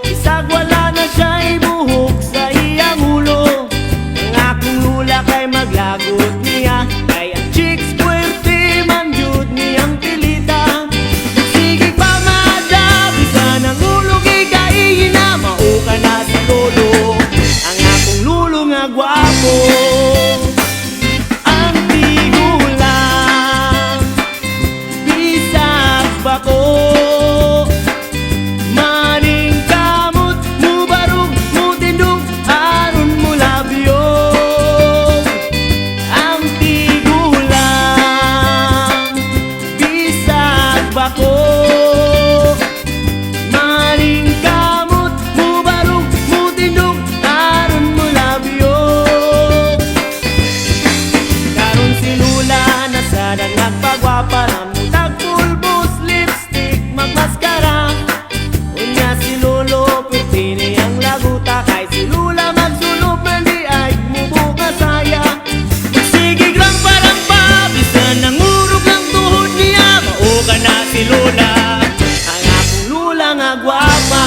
Isag wala na siya'y buhok sa iyang ulo. Ang akong lula kay maglagot niya, kay ang chicks puwerte man jud niyang pilita. Sige pa mada, bisa ng ulo kay na mauka na sa lolo. Ang akong lulo nga gwapo, ang tigulang, bisag bako. Nagpagwapa na mutag pulbos, lipstick, magmaskara. Unya si Lolo, pwerte niyang laguta. Kay si Lula magsulop, mandi ay mubuka saya. Magsigig lang parang pabisan, ng urog ng tuhod niya. Mauga na si Lula, ang akong Lula nga gwapa.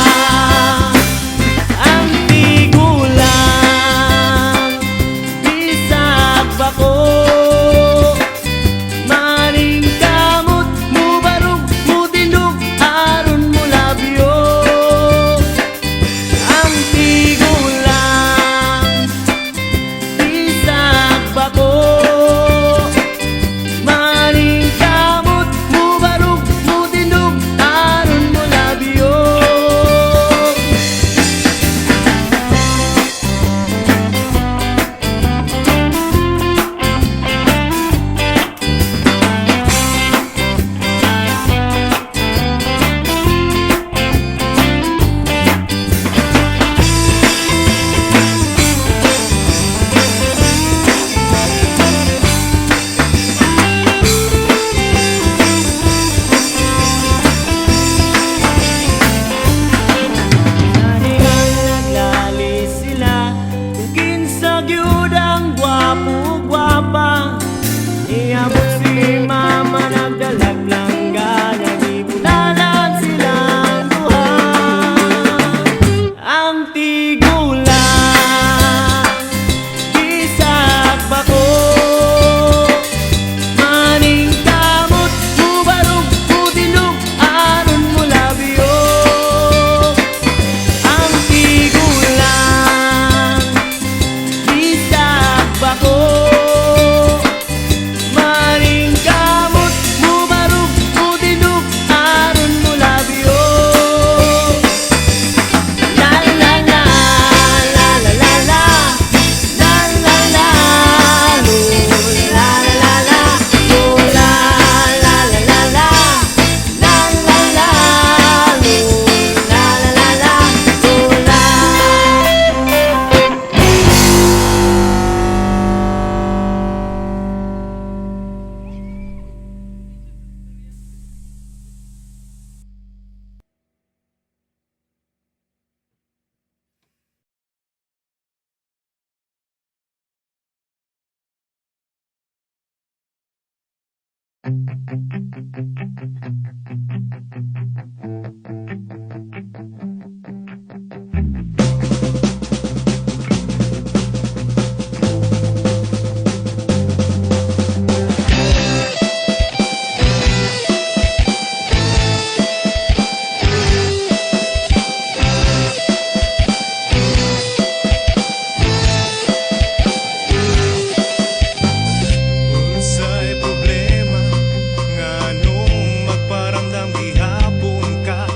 Ang tigulang, bisag bako. Iabot si mama, nagdalag langga, nagibulalan silang duha. Ang tigulang, bisag bako. Maning kamot, mubarog, mutinog, aron mo labyo. Ang tigulang, bisag bako. Unsay problema nganong magparamdam gihapon ka?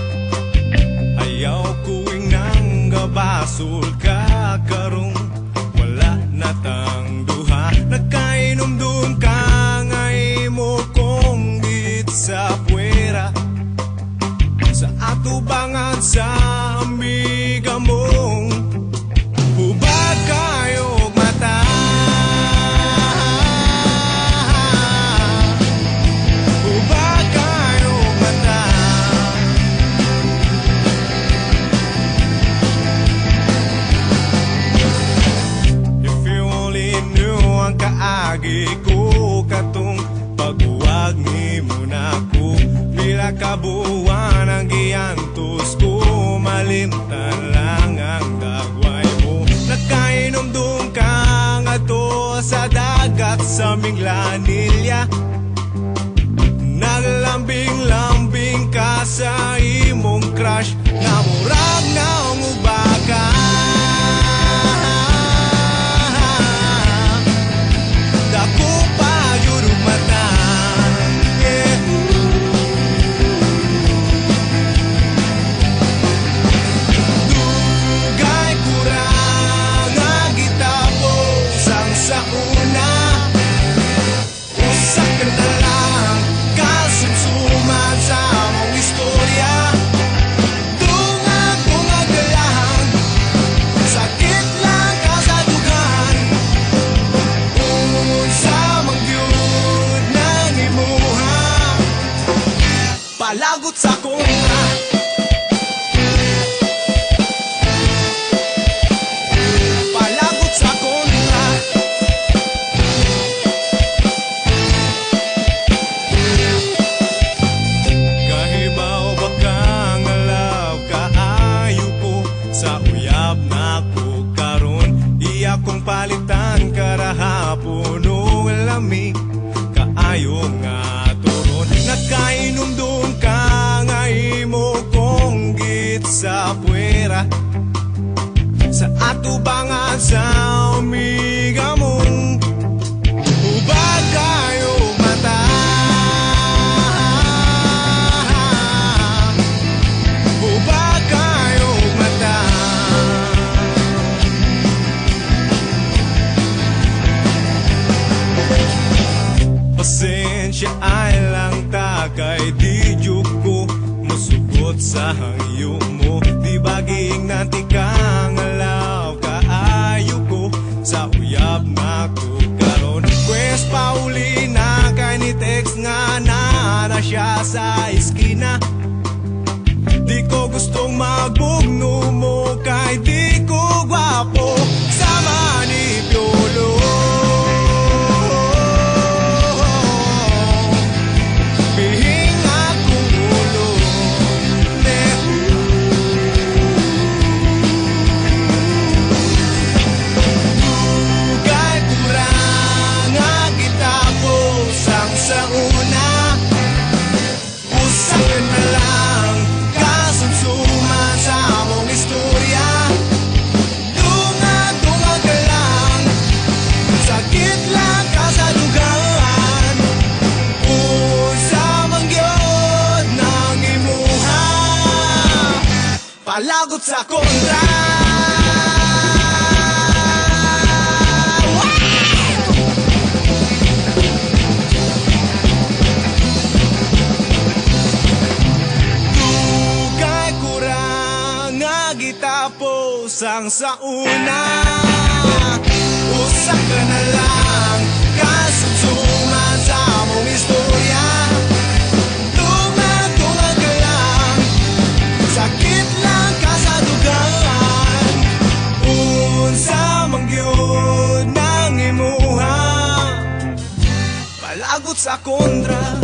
lagi ko katong paghuwag ni mo na ko. Pila ka buwan ang giantos ko, malimtan lang ang dagway mo. Nagkainom-dum ka nga to sa dagat sa Minglanilya. Naglambing-lambing ka sa imong crush, namurag na ang ubaka. Dako pa yun mata, yeah. Dugay kurang nga gitapos ang sa una. Usa ka na lang kasumsuman sa among istorya. Tungag-tungag ka lang, sakit lang kasadugan. Unsa mang gyud nang imuha, palagot sa kontra. Palagot sa kontra. Kahibaw ba kang alaw kaayo ko sa uyab na ko karon? Iya kong palitan karahapon o lamig kaayo nga turon. Nagkainom-dum ka nga imo kong git sa puwera, sa atubangan sa umiga mong ubag kayo mata. Ubag kayo mata. Pasensya ay lang ta kay di jud ko musugot sa hangyo mo. Di baging nanti kang alaw kaayo ko sa uyab na ko karon. Quest Paulina kay ni text nga na siya sa iskina. Di ko gustong magbugno mo kay di ko gwapo sama ni Piolo. Bihing akong ulo, dugay kurang nga gitapos ang sa una. Usa ka na lang kasumsuman sa among istorya. Tungag-tungag ka lang, sakit lang kasadugan. Unsa man gyud nang imuha, palagot sa kontra. Dugay kurang nga gitapos ang sa una. Usa ka na lang kasumsuman sa among istorya. Tungag-tungag ka lang, sakit lang kasadugan. Unsa man gyud nang imuha, palagot sa kontra.